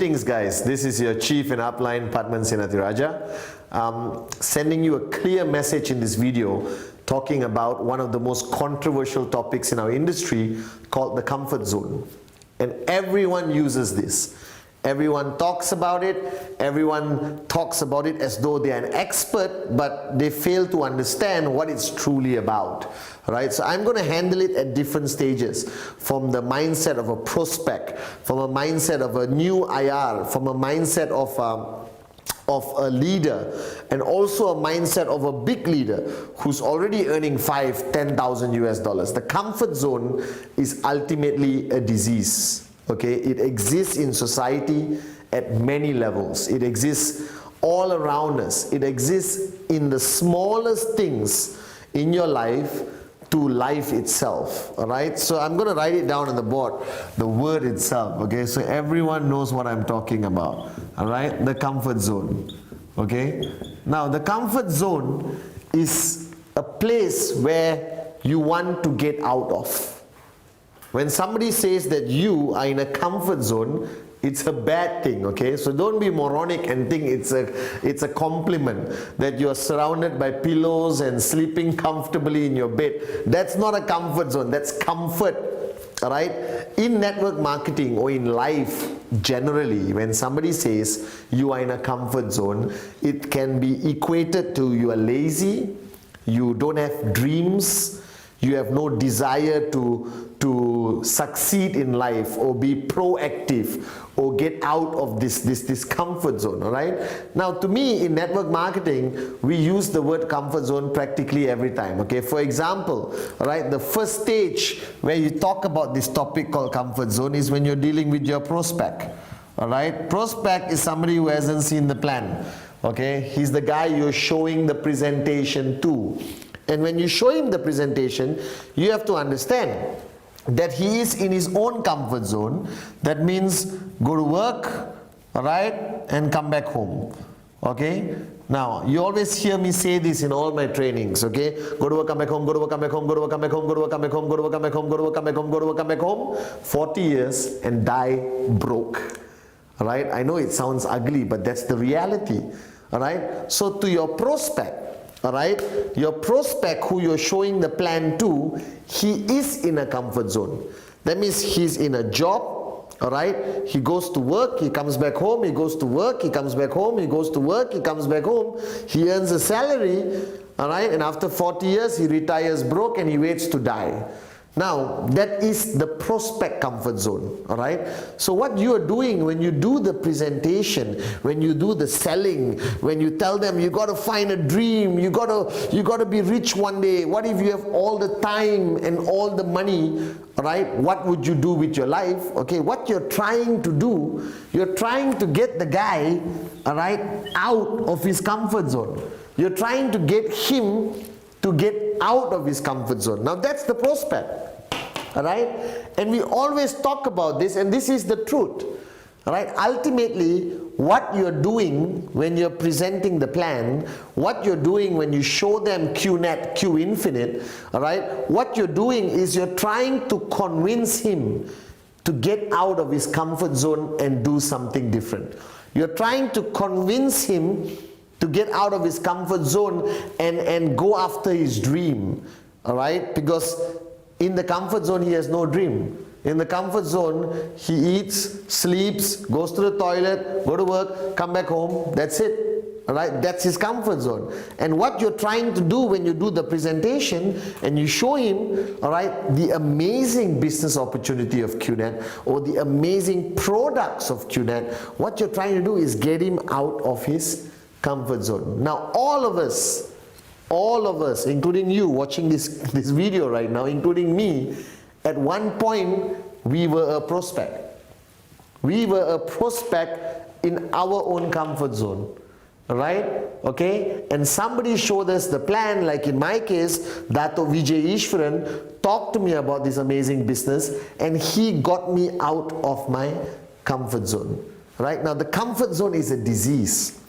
Greetings guys, this is your Chief and Upline Pathman Senathirajah, sending you a clear message in this video talking about one of the most controversial topics in our industry called the comfort zone. And everyone uses this. Everyone talks about it. Everyone talks about it as though they are an expert, but they fail to understand what it's truly about. Right? So I'm going to handle it at different stages, from the mindset of a prospect, from a mindset of a new IR, from a mindset of a leader, and also a mindset of a big leader who's already earning $5,000–10,000 US. The comfort zone is ultimately a disease. Okay, it exists in society at many levels. It exists all around us. It exists in the smallest things in your life to life itself. All right, so I'm going to write it down on the board, the word itself. Okay, so everyone knows what I'm talking about. All right, the comfort zone. Okay, now the comfort zone is a place where you want to get out of. When somebody says that you are in a comfort zone, it's a bad thing, okay? So don't be moronic and think it's a compliment that you're surrounded by pillows and sleeping comfortably in your bed. That's not a comfort zone, that's comfort, all right? In network marketing or in life generally, when somebody says you are in a comfort zone, it can be equated to you are lazy, you don't have dreams, you have no desire to succeed in life or be proactive or get out of this comfort zone. All right, now to me in network marketing we use the word comfort zone practically every time. Okay, for example, all right, the first stage where you talk about this topic called comfort zone is when you're dealing with your prospect. All right, prospect is somebody who hasn't seen the plan. Okay, he's the guy you're showing the presentation to. And when you show him the presentation, you have to understand that he is in his own comfort zone. That means go to work, all right, and come back home. Okay? Now, you always hear me say this in all my trainings, okay? Go to work, come back home, go to work, come back home, go to work, come back home, go to work, come back home, go to work, come back home, go to work, come back home, go to work, come back home. 40 years and die broke. All right? I know it sounds ugly, but that's the reality. All right? So to your prospect, all right, your prospect who you're showing the plan to, he is in a comfort zone. That means he's in a job, all right, he goes to work, he comes back home, he goes to work, he comes back home, he goes to work, he comes back home, he earns a salary, all right, and after 40 years he retires broke and he waits to die. Now, that is the prospect comfort zone, all right? So what you are doing when you do the presentation, when you do the selling, when you tell them you got to find a dream, you got to be rich one day. What if you have all the time and all the money, all right? What would you do with your life? Okay, what you're trying to do, you're trying to get the guy, all right, out of his comfort zone. You're trying to get him to get out of his comfort zone. Now that's the prospect. All right, and we always talk about this, and this is the truth. All right, ultimately what you're doing when you're presenting the plan, what you're doing when you show them QNET, Q infinite, all right, what you're doing is you're trying to convince him to get out of his comfort zone and do something different. You're trying to convince him to get out of his comfort zone and go after his dream, all right, because in the comfort zone he has no dream. In the comfort zone he eats, sleeps, goes to the toilet, go to work, come back home, that's it. All right, that's his comfort zone. And what you're trying to do when you do the presentation and you show him, all right, the amazing business opportunity of QNET or the amazing products of QNET, what you're trying to do is get him out of his comfort zone. Now all of us, including you watching this video right now, including me, at one point we were a prospect. We were a prospect in our own comfort zone. Right? Okay? And somebody showed us the plan, like in my case, Dato Vijay Ishwaran talked to me about this amazing business and he got me out of my comfort zone. Right? Now the comfort zone is a disease.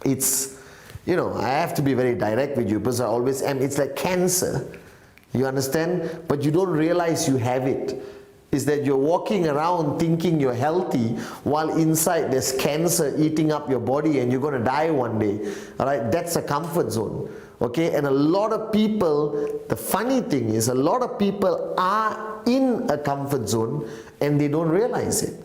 It's, you know, I have to be very direct with you because I always am. It's like cancer. You understand? But you don't realize you have it. is that you're walking around thinking you're healthy while inside there's cancer eating up your body and you're going to die one day. All right, that's a comfort zone. Okay, and a lot of people, the funny thing is, a lot of people are in a comfort zone and they don't realize it.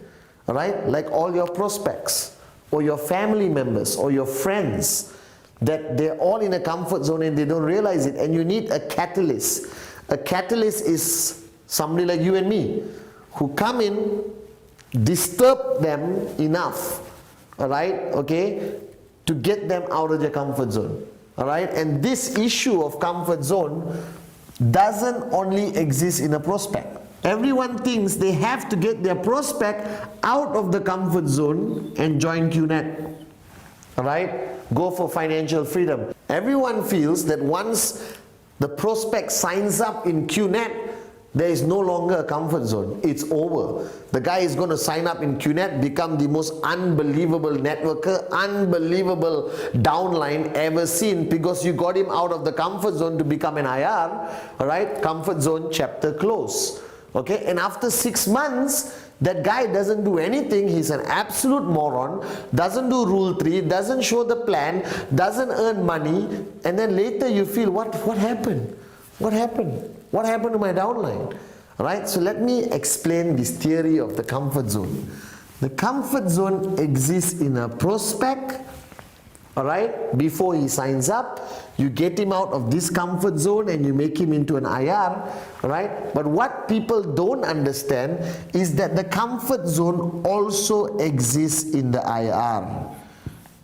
All right, like all your prospects or your family members or your friends, that they're all in a comfort zone and they don't realize it, and you need a catalyst. A catalyst is somebody like you and me, who come in, disturb them enough, all right, okay, to get them out of their comfort zone, all right. And this issue of comfort zone doesn't only exist in a prospect. Everyone thinks they have to get their prospect out of the comfort zone and join QNET, all right, go for financial freedom. Everyone feels that once the prospect signs up in QNET, there is no longer a comfort zone. It's over. The guy is going to sign up in QNET, become the most unbelievable networker, unbelievable downline ever seen, because you got him out of the comfort zone to become an IR. All right, comfort zone chapter close. Okay, and after 6 months, that guy doesn't do anything. He's an absolute moron, doesn't do rule 3, doesn't show the plan, doesn't earn money, and then later you feel, what happened? What happened? What happened to my downline? Alright, so let me explain this theory of the comfort zone. The comfort zone exists in a prospect, alright, before he signs up. You get him out of this comfort zone and you make him into an IR, alright. But what people don't understand is that the comfort zone also exists in the IR.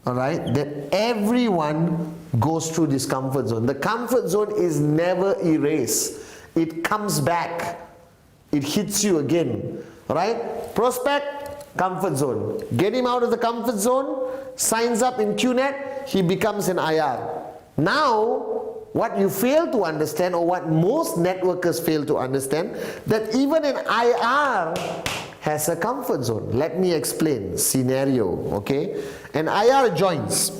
Alright, that everyone goes through this comfort zone. The comfort zone is never erased. It comes back. It hits you again. Alright, prospect, comfort zone. Get him out of the comfort zone, signs up in QNET, he becomes an IR. Now, what you fail to understand, or what most networkers fail to understand, that even an IR has a comfort zone. Let me explain. Scenario, okay? An IR joins,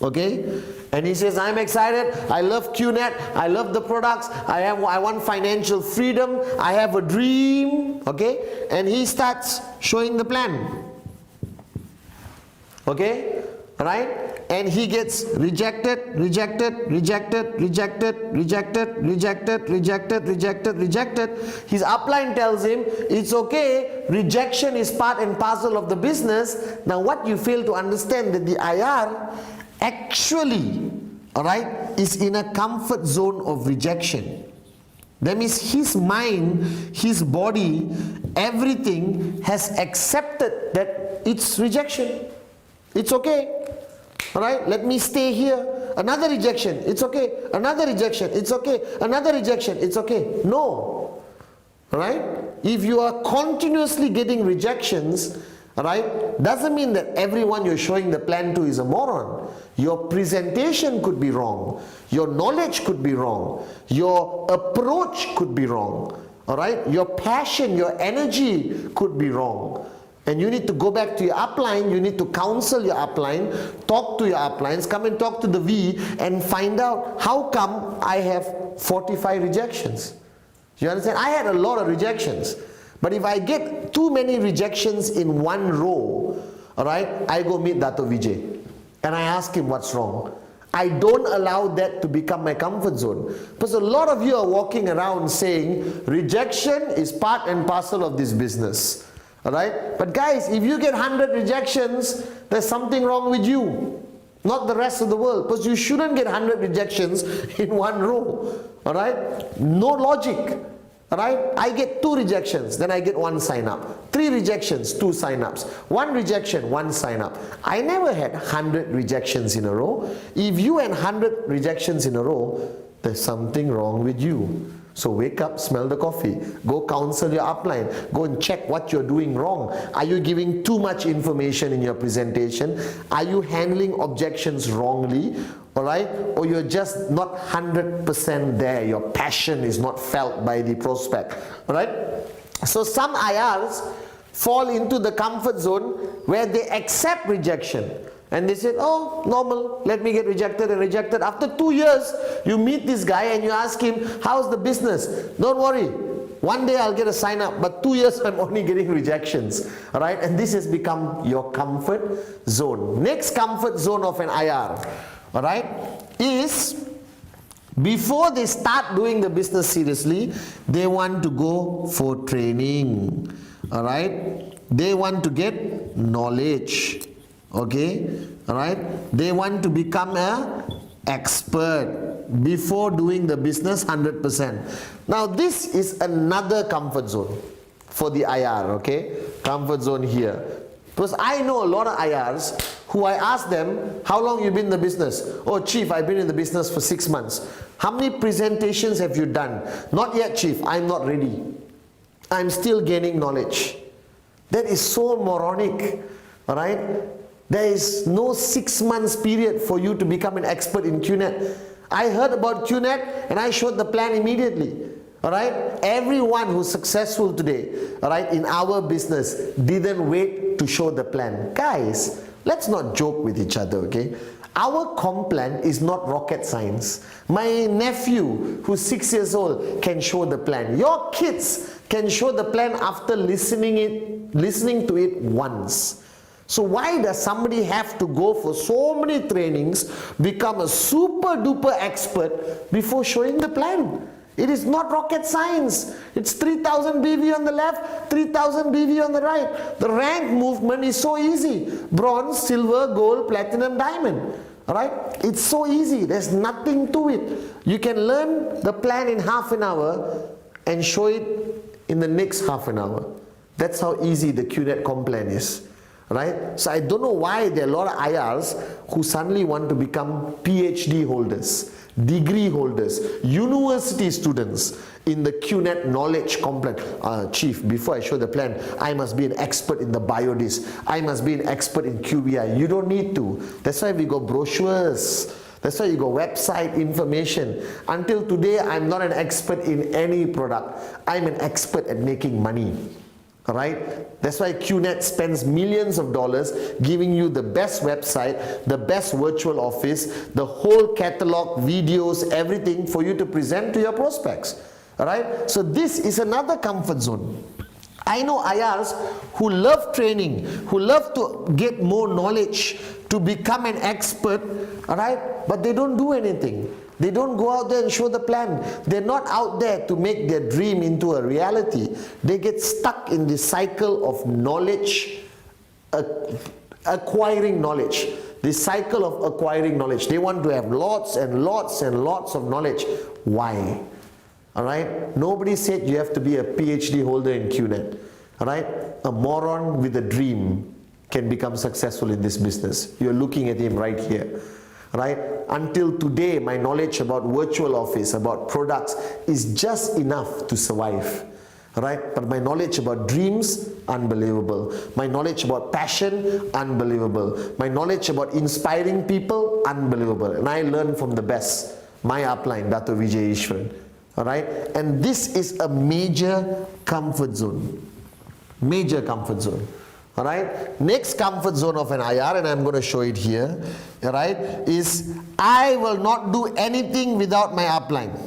okay? And he says, I'm excited, I love QNET, I love the products, I want financial freedom, I have a dream, okay? And he starts showing the plan, okay? Right? And he gets rejected. His upline tells him, it's okay, rejection is part and parcel of the business. Now what you fail to understand, that the IR actually, alright, is in a comfort zone of rejection. That means his mind, his body, everything has accepted that it's rejection. It's okay. Alright, let me stay here. Another rejection, it's okay. Another rejection, it's okay. Another rejection, it's okay. No. Alright? If you are continuously getting rejections, alright, doesn't mean that everyone you're showing the plan to is a moron. Your presentation could be wrong. Your knowledge could be wrong. Your approach could be wrong. Alright? Your passion, your energy could be wrong. And you need to go back to your upline, you need to counsel your upline, talk to your uplines, come and talk to the V and find out, how come I have 45 rejections? You understand? I had a lot of rejections. But if I get too many rejections in one row, alright, I go meet Dato Vijay and I ask him what's wrong. I don't allow that to become my comfort zone. Because a lot of you are walking around saying, rejection is part and parcel of this business. Alright? But guys, if you get 100 rejections, there's something wrong with you, not the rest of the world. Because you shouldn't get 100 rejections in one row. Alright? No logic. Alright? I get 2 rejections, then I get 1 sign up. 3 rejections, 2 sign ups. 1 rejection, 1 sign up. I never had 100 rejections in a row. If you had 100 rejections in a row, there's something wrong with you. So wake up, smell the coffee, go counsel your upline, go and check what you're doing wrong. Are you giving too much information in your presentation? Are you handling objections wrongly? Alright? Or you're just not 100% there, your passion is not felt by the prospect. Alright? So some IRs fall into the comfort zone where they accept rejection. And they said, oh, normal, let me get rejected and rejected. After 2 years, you meet this guy and you ask him, how's the business? Don't worry, One day I'll get a sign up, but 2 years I'm only getting rejections. All right, and this has become your comfort zone. Next comfort zone of an IR, all right, is before they start doing the business seriously, they want to go for training. All right, they want to get knowledge. Okay, all right, they want to become a expert before doing the business 100%. Now this is another comfort zone for the IR, okay? Comfort zone here. Because I know a lot of IRs who I ask them, how long you been in the business? Oh Chief, I've been in the business for 6 months. How many presentations have you done? Not yet Chief, I'm not ready. I'm still gaining knowledge. That is so moronic, alright? There is no 6 months period for you to become an expert in QNET. I heard about QNET and I showed the plan immediately. Alright? Everyone who's successful today, alright, in our business didn't wait to show the plan. Guys, let's not joke with each other, okay? Our comp plan is not rocket science. My nephew who's 6 years old can show the plan. Your kids can show the plan after listening to it once. So why does somebody have to go for so many trainings, become a super duper expert before showing the plan? It is not rocket science. It's 3000 BV on the left, 3000 BV on the right. The rank movement is so easy. Bronze, silver, gold, platinum, diamond. Alright? It's so easy. There's nothing to it. You can learn the plan in half an hour and show it in the next half an hour. That's how easy the QNET comp plan is. Right? So I don't know why there are a lot of IRs who suddenly want to become PhD holders, degree holders, university students in the QNET knowledge comp plan. Chief, before I show the plan, I must be an expert in the biodis. I must be an expert in QBI. You don't need to. That's why we got brochures. That's why you got website information. Until today, I'm not an expert in any product. I'm an expert at making money. Alright? That's why QNET spends millions of dollars giving you the best website, the best virtual office, the whole catalog, videos, everything for you to present to your prospects. Alright? So this is another comfort zone. I know IRs who love training, who love to get more knowledge, to become an expert, alright? But they don't do anything. They don't go out there and show the plan. They're not out there to make their dream into a reality. They get stuck in the cycle of knowledge, acquiring knowledge. The cycle of acquiring knowledge. They want to have lots and lots and lots of knowledge. Why? Alright? Nobody said you have to be a PhD holder in QNET. Alright? A moron with a dream can become successful in this business. You're looking at him right here. Right? Until today, my knowledge about virtual office, about products is just enough to survive. Right? But my knowledge about dreams, unbelievable. My knowledge about passion, unbelievable. My knowledge about inspiring people, unbelievable. And I learn from the best. My upline, Dato Vijay Ishwaran. Alright? And this is a major comfort zone. Major comfort zone. Alright, next comfort zone of an IR, and I'm going to show it here, alright, is I will not do anything without my upline.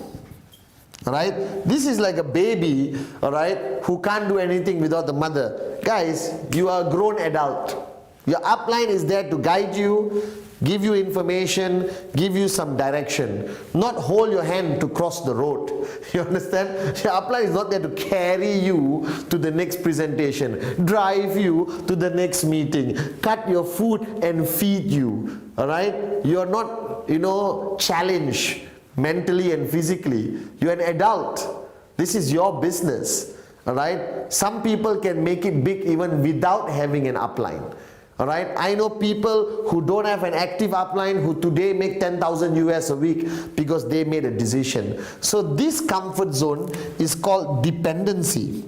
Alright, this is like a baby, alright, who can't do anything without the mother. Guys, you are a grown adult. Your upline is there to guide you, give you information, give you some direction, not hold your hand to cross the road. You understand? Your upline is not there to carry you to the next presentation, drive you to the next meeting, cut your food and feed you. Alright? You are not, challenged mentally and physically. You are an adult. This is your business. Alright? Some people can make it big even without having an upline. Alright, I know people who don't have an active upline who today make 10,000 US a week because they made a decision. So this comfort zone is called dependency.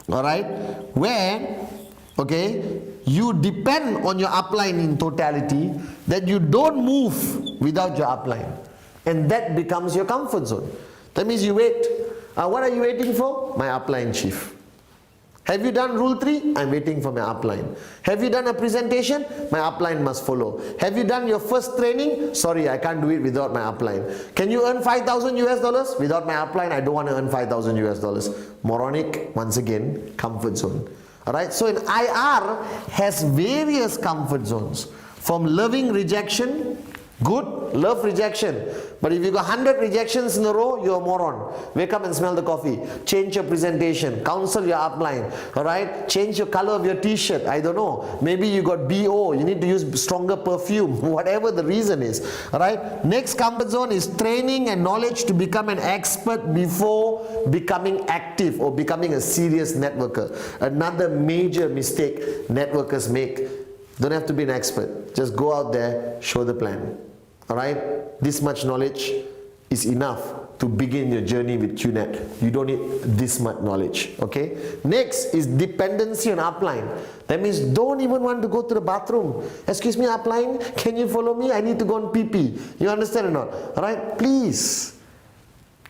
Alright, where, okay, you depend on your upline in totality, that you don't move without your upline. And that becomes your comfort zone. That means you wait. What are you waiting for? My upline chief. Have you done rule 3? I'm waiting for my upline. Have you done a presentation? My upline must follow. Have you done your first training? Sorry, I can't do it without my upline. Can you earn 5,000 US dollars? Without my upline, I don't want to earn 5,000 US dollars. Moronic, once again, comfort zone. Alright, so in IR has various comfort zones. From loving rejection, good, love rejection. But if you got 100 rejections in a row, you're a moron. Wake up and smell the coffee. Change your presentation. Counsel your upline. Alright? Change your color of your t-shirt. I don't know. Maybe you got BO. You need to use stronger perfume. Whatever the reason is. Alright? Next comfort zone is training and knowledge to become an expert before becoming active or becoming a serious networker. Another major mistake networkers make. Don't have to be an expert. Just go out there, show the plan. Alright? This much knowledge is enough to begin your journey with QNET. You don't need this much knowledge. Okay? Next is dependency on upline. That means don't even want to go to the bathroom. Excuse me, upline, can you follow me? I need to go on pee-pee. You understand or not? Alright? Please.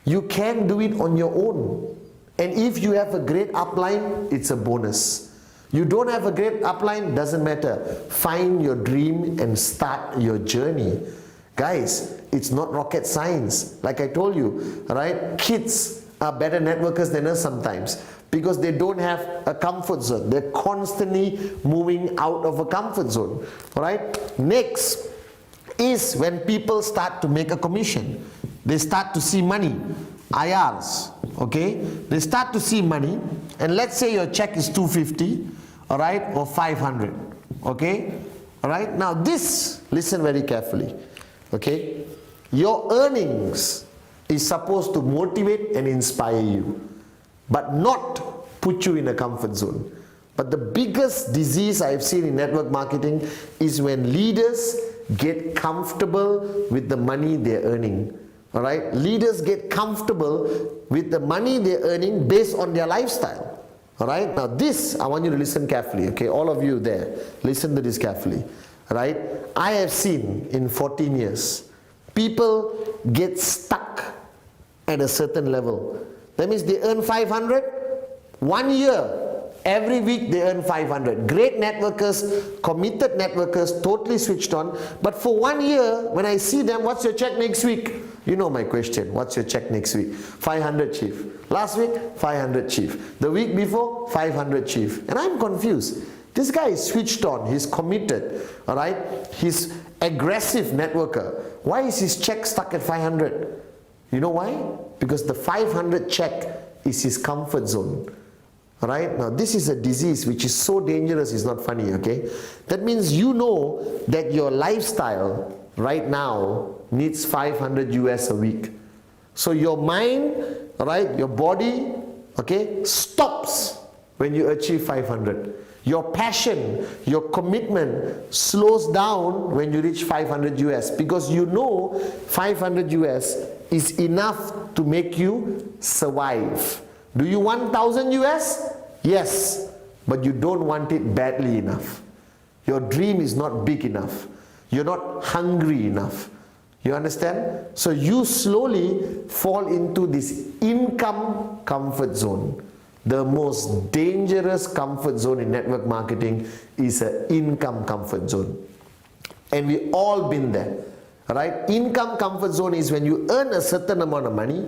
You can do it on your own. And if you have a great upline, it's a bonus. You don't have a great upline, doesn't matter. Find your dream and start your journey. Guys, it's not rocket science. Like I told you, right? Kids are better networkers than us sometimes because they don't have a comfort zone. They're constantly moving out of a comfort zone. Alright? Next is when people start to make a commission. They start to see money. IRs. Okay? They start to see money, and let's say your check is 250, alright, or 500. Okay? Alright? Now this, listen very carefully. Okay, your earnings is supposed to motivate and inspire you, but not put you in a comfort zone. But the biggest disease I've seen in network marketing is when leaders get comfortable with the money they're earning. Alright, leaders get comfortable with the money they're earning based on their lifestyle. Alright, now this, I want you to listen carefully. Okay, all of you there, listen to this carefully. Right? I have seen in 14 years, people get stuck at a certain level. That means they earn 500, 1 year, every week they earn 500. Great networkers, committed networkers, totally switched on. But for 1 year, when I see them, what's your check next week? You know my question, what's your check next week? 500 chief. Last week, 500 chief. The week before, 500 chief. And I'm confused. This guy is switched on, he's committed, alright? He's aggressive networker. Why is his check stuck at 500? You know why? Because the 500 check is his comfort zone. Alright? Now this is a disease which is so dangerous, it's not funny, okay? That means you know that your lifestyle right now needs 500 US a week. So your mind, alright, your body, okay, stops when you achieve 500. Your passion, your commitment slows down when you reach 500 US because you know 500 US is enough to make you survive. Do you want 1,000 US? Yes, but you don't want it badly enough. Your dream is not big enough. You're not hungry enough. You understand? So you slowly fall into this income comfort zone. The most dangerous comfort zone in network marketing is an income comfort zone. And we all been there. Right? Income comfort zone is when you earn a certain amount of money,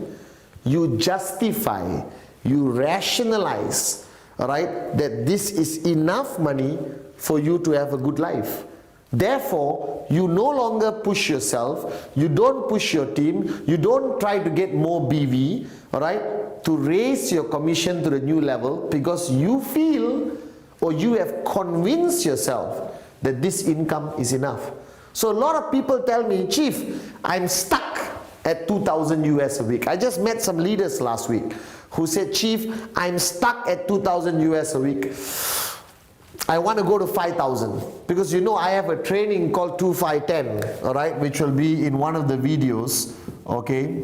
you justify, you rationalize, right, that this is enough money for you to have a good life. Therefore, you no longer push yourself, you don't push your team, you don't try to get more BV, alright, to raise your commission to the new level because you feel or you have convinced yourself that this income is enough. So a lot of people tell me, Chief, I'm stuck at 2,000 US a week. I just met some leaders last week who said, Chief, I'm stuck at 2,000 US a week. I want to go to 5,000 because you know I have a training called 2510, all right, which will be in one of the videos, okay,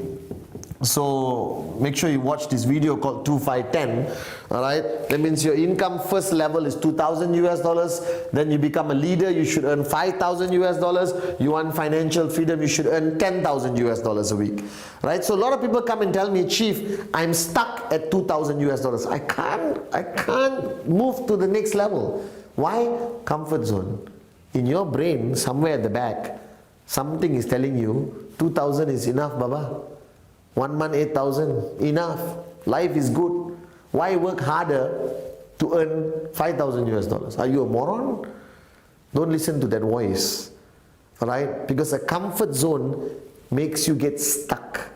So make sure you watch this video called 2510. All right, that means your income first level is 2,000 US dollars. Then you become a leader, you should earn 5,000 US dollars. You want financial freedom, you should earn 10,000 US dollars a week. Right? So a lot of people come and tell me, Chief, I'm stuck at 2,000 US dollars. I can't move to the next level. Why? Comfort zone. In your brain, somewhere at the back, something is telling you 2,000 is enough, Baba. 1 month 8,000, enough. Life is good. Why work harder to earn 5,000 US dollars? Are you a moron? Don't listen to that voice. Alright? Because a comfort zone makes you get stuck.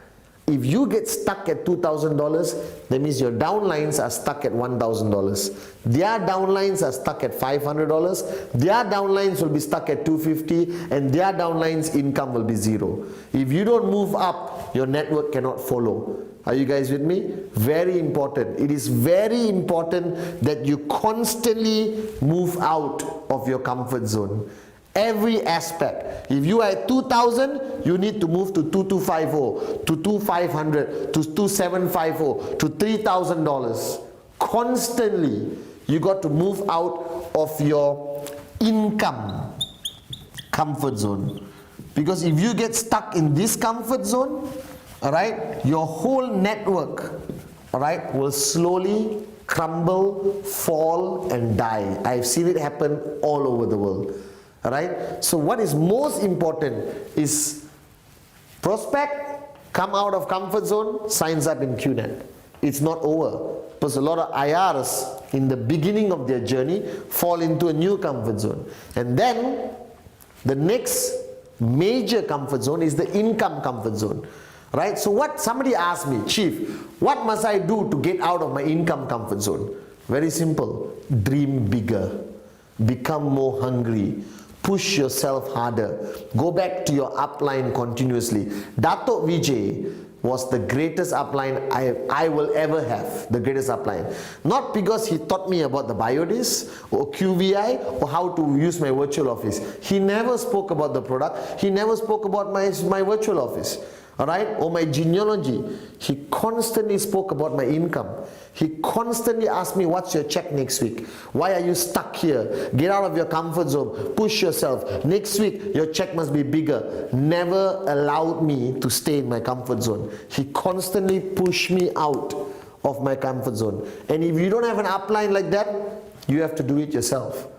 If you get stuck at $2,000, that means your downlines are stuck at $1,000. Their downlines are stuck at $500. Their downlines will be stuck at $250, and their downlines income will be zero. If you don't move up, your network cannot follow. Are you guys with me? Very important. It is very important that you constantly move out of your comfort zone. Every aspect. If you are at 2,000, you need to move to 2,250, to 2,500, to 2,750, to $3,000. Constantly, you got to move out of your income comfort zone. Because if you get stuck in this comfort zone, all right, your whole network, all right, will slowly crumble, fall, and die. I've seen it happen all over the world. Alright, so what is most important is prospect, come out of comfort zone, signs up in QNET. It's not over. Because a lot of IRs in the beginning of their journey fall into a new comfort zone. And then the next major comfort zone is the income comfort zone. Right? So what somebody asked me, Chief, what must I do to get out of my income comfort zone? Very simple. Dream bigger. Become more hungry. Push yourself harder. Go back to your upline continuously. Dato' Vijay was the greatest upline I will ever have. The greatest upline. Not because he taught me about the biodis or QVI or how to use my virtual office. He never spoke about the product. He never spoke about my virtual office. Alright? Or my genealogy. He constantly spoke about my income. He constantly asked me, what's your check next week? Why are you stuck here? Get out of your comfort zone. Push yourself. Next week, your check must be bigger. Never allowed me to stay in my comfort zone. He constantly pushed me out of my comfort zone. And if you don't have an upline like that, you have to do it yourself.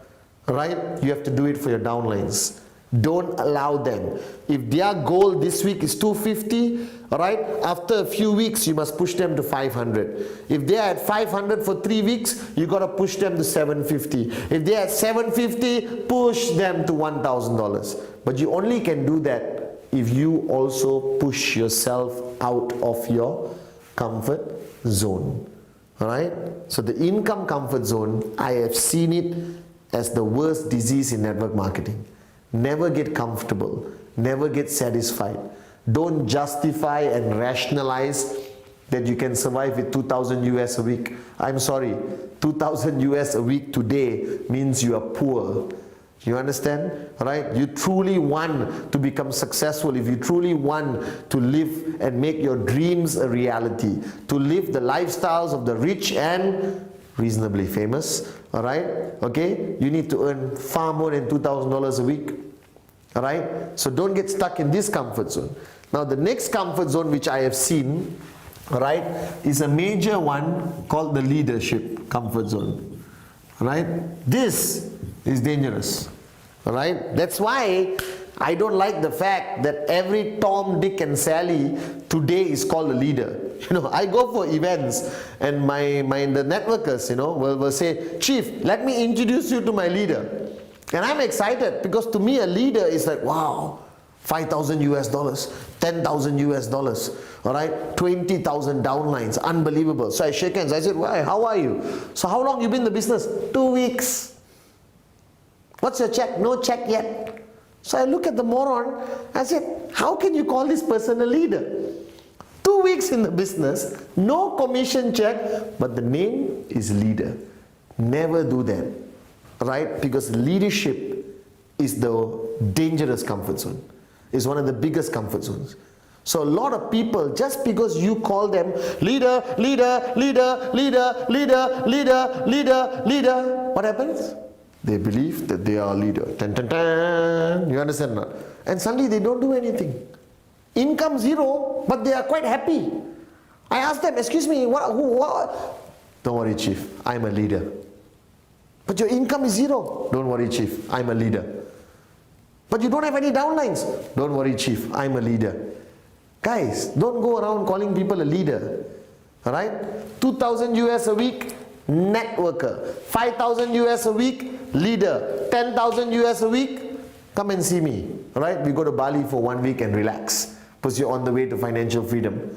Alright? You have to do it for your downlines. Don't allow them. If their goal this week is 250, alright, after a few weeks you must push them to 500. If they are at 500 for 3 weeks, you got to push them to 750. If they are at 750, push them to $1,000. But you only can do that if you also push yourself out of your comfort zone. Alright? So the income comfort zone, I have seen it as the worst disease in network marketing. Never get comfortable. Never get satisfied. Don't justify and rationalize that you can survive with 2,000 US a week. I'm sorry, 2,000 US a week today means you are poor. You understand? Right? You truly want to become successful, if you truly want to live and make your dreams a reality, to live the lifestyles of the rich and reasonably famous, alright? Okay? You need to earn far more than $2,000 a week. Alright? So don't get stuck in this comfort zone. Now the next comfort zone which I have seen, alright, is a major one called the leadership comfort zone. Alright? This is dangerous. Alright? That's why I don't like the fact that every Tom, Dick and Sally today is called a leader. You know, I go for events and the networkers, you know, will say, Chief, let me introduce you to my leader. And I'm excited because to me a leader is like, wow, 5,000 US dollars, 10,000 US dollars, all right, 20,000 downlines, unbelievable. So I shake hands. I said, why? How are you? So how long you been in the business? 2 weeks. What's your check? No check yet. So I look at the moron. I said, how can you call this person a leader? 2 weeks in the business, no commission check, but the name is leader. Never do that. Right? Because leadership is the dangerous comfort zone. It's one of the biggest comfort zones. So a lot of people, just because you call them leader, leader, leader, leader, leader, leader, leader, leader, what happens? They believe that they are a leader. Tan, tan, tan. You understand or not? And suddenly they don't do anything. Income zero, but they are quite happy. I asked them, excuse me, what? Don't worry, chief, I'm a leader. But your income is zero. Don't worry, chief, I'm a leader. But you don't have any downlines. Don't worry, chief, I'm a leader. Guys, don't go around calling people a leader. Alright? 2,000 US a week, networker. 5,000 US a week, leader. 10,000 US a week, come and see me. Alright? We go to Bali for 1 week and relax, because you're on the way to financial freedom.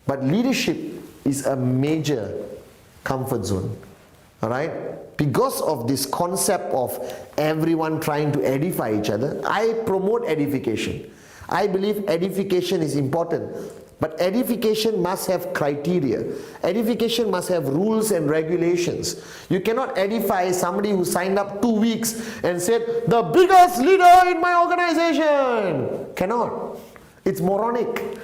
But leadership is a major comfort zone. Alright? Because of this concept of everyone trying to edify each other, I promote edification. I believe edification is important, but edification must have criteria. Edification must have rules and regulations. You cannot edify somebody who signed up 2 weeks and said, the biggest leader in my organization. Cannot. It's moronic.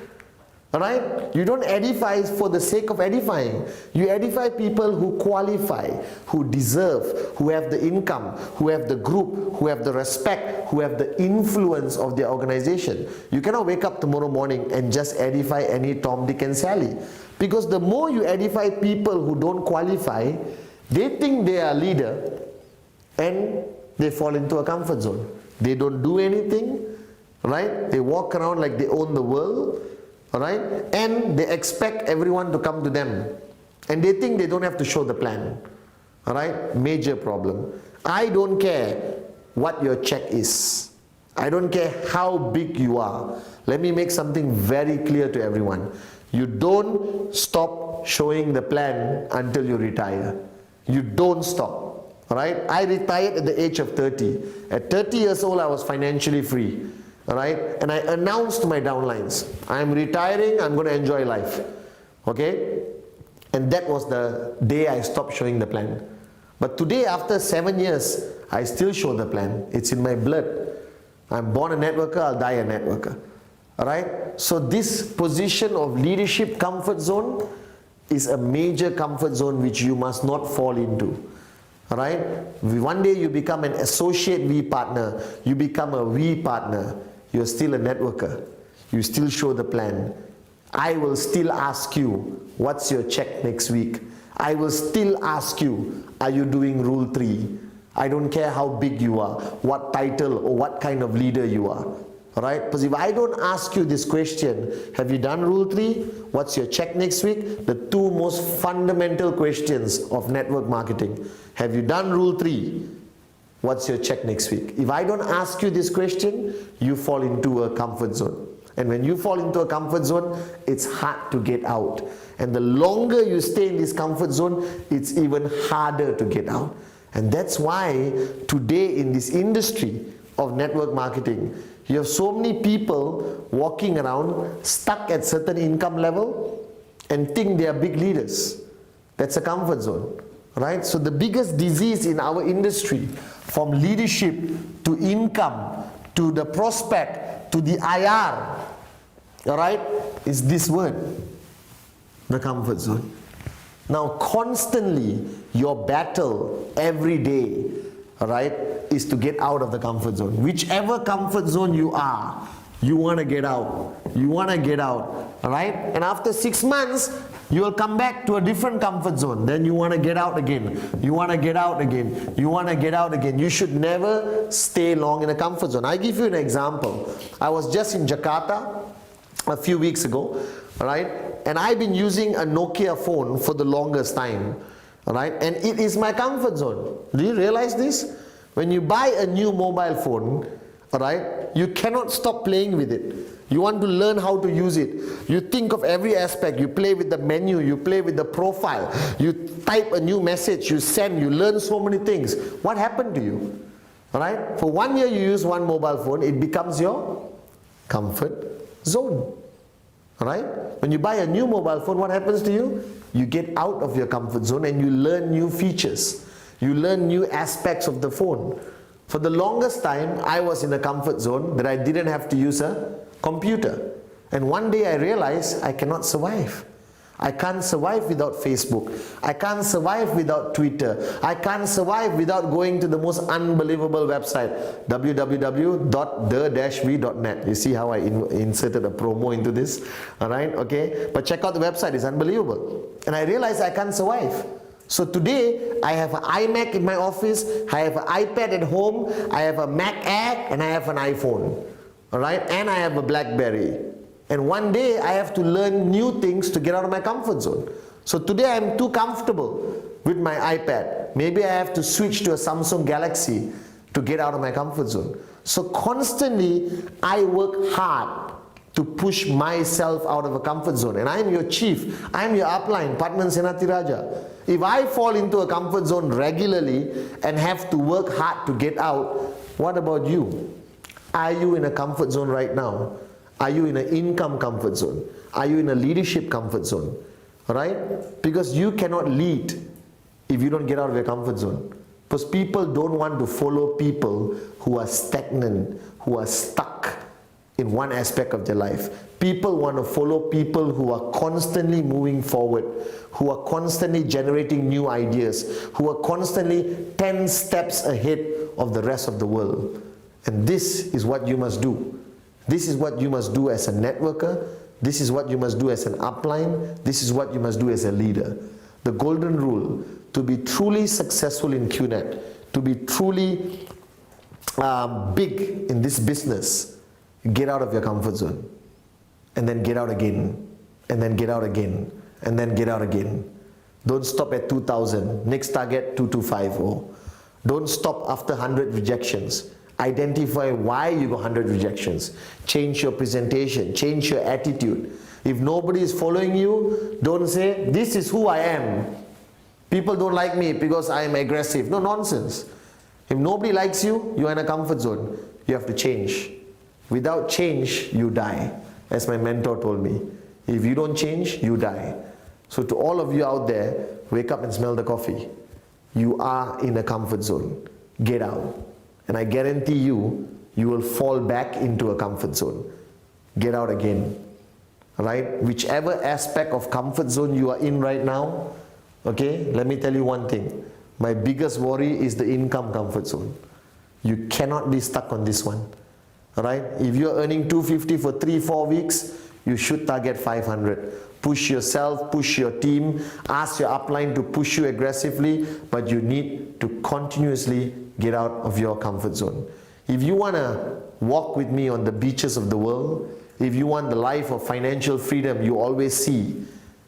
Alright? You don't edify for the sake of edifying. You edify people who qualify, who deserve, who have the income, who have the group, who have the respect, who have the influence of their organization. You cannot wake up tomorrow morning and just edify any Tom, Dick and Sally. Because the more you edify people who don't qualify, they think they are a leader and they fall into a comfort zone. They don't do anything, right? They walk around like they own the world. Alright? And they expect everyone to come to them. And they think they don't have to show the plan. Alright? Major problem. I don't care what your check is. I don't care how big you are. Let me make something very clear to everyone. You don't stop showing the plan until you retire. You don't stop. Alright? I retired at the age of 30. At 30 years old, I was financially free. Alright, and I announced my downlines. I'm retiring, I'm going to enjoy life. Okay? And that was the day I stopped showing the plan. But today, after 7 years, I still show the plan. It's in my blood. I'm born a networker, I'll die a networker. Alright? So this position of leadership comfort zone is a major comfort zone which you must not fall into. Alright? One day you become an associate V partner, you become a V partner. You're still a networker. You still show the plan. I will still ask you, what's your check next week? I will still ask you, are you doing rule 3? I don't care how big you are, what title or what kind of leader you are. Alright? Because if I don't ask you this question, have you done rule 3? What's your check next week? The two most fundamental questions of network marketing. Have you done rule 3? What's your check next week? If I don't ask you this question, you fall into a comfort zone. And when you fall into a comfort zone, it's hard to get out. And the longer you stay in this comfort zone, it's even harder to get out. And that's why today in this industry of network marketing, you have so many people walking around stuck at certain income level and think they are big leaders. That's a comfort zone. Right? So the biggest disease in our industry, from leadership to income to the prospect to the IR, alright, is this word, the comfort zone. Now constantly your battle every day, alright, is to get out of the comfort zone. Whichever comfort zone you are, you want to get out. You want to get out, alright? And after 6 months, you will come back to a different comfort zone. Then you want to get out again. You want to get out again. You want to get out again. You should never stay long in a comfort zone. I give you an example. I was just in Jakarta a few weeks ago, right? And I've been using a Nokia phone for the longest time, right? And it is my comfort zone. Do you realize this? When you buy a new mobile phone, right, you cannot stop playing with it. You want to learn how to use it. You think of every aspect. You play with the menu. You play with the profile. You type a new message. You send. You learn so many things. What happened to you? Alright? For 1 year you use one mobile phone. It becomes your comfort zone. Alright? When you buy a new mobile phone, what happens to you? You get out of your comfort zone and you learn new features. You learn new aspects of the phone. For the longest time, I was in a comfort zone that I didn't have to use a computer. And one day I realized I cannot survive. I can't survive without Facebook. I can't survive without Twitter. I can't survive without going to the most unbelievable website, www.the-v.net. You see how I inserted a promo into this? Alright, okay? But check out the website, it's unbelievable. And I realized I can't survive. So today, I have an iMac in my office, I have an iPad at home, I have a Mac Air, and I have an iPhone. Alright? And I have a BlackBerry. And one day I have to learn new things to get out of my comfort zone. So today I'm too comfortable with my iPad. Maybe I have to switch to a Samsung Galaxy to get out of my comfort zone. So constantly I work hard to push myself out of a comfort zone. And I'm your chief, I'm your upline, pathman senathirajah. If I fall into a comfort zone regularly and have to work hard to get out, what about you? Are you in a comfort zone right now? Are you in an income comfort zone? Are you in a leadership comfort zone? Alright? Because you cannot lead if you don't get out of your comfort zone. Because people don't want to follow people who are stagnant, who are stuck in one aspect of their life. People want to follow people who are constantly moving forward, who are constantly generating new ideas, who are constantly 10 steps ahead of the rest of the world. And this is what you must do. This is what you must do as a networker. This is what you must do as an upline. This is what you must do as a leader. The golden rule, to be truly successful in QNET, to be truly big in this business, get out of your comfort zone. And then get out again. And then get out again. And then get out again. Don't stop at 2,000. Next target, 2250. Don't stop after 100 rejections. Identify why you got 100 rejections. Change your presentation. Change your attitude. If nobody is following you, don't say, this is who I am. People don't like me because I am aggressive. No, nonsense. If nobody likes you, you are in a comfort zone. You have to change. Without change, you die. As my mentor told me. If you don't change, you die. So to all of you out there, wake up and smell the coffee. You are in a comfort zone. Get out. And I guarantee you, you will fall back into a comfort zone. Get out again. Right? Whichever aspect of comfort zone you are in right now, okay, let me tell you one thing. My biggest worry is the income comfort zone. You cannot be stuck on this one. Alright? If you're earning 250 for 3-4 weeks, you should target 500. Push yourself, push your team, ask your upline to push you aggressively, but you need to continuously get out of your comfort zone. If you want to walk with me on the beaches of the world, if you want the life of financial freedom you always see,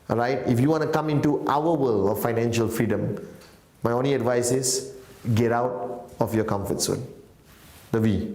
alright? If you want to come into our world of financial freedom, my only advice is get out of your comfort zone. The V.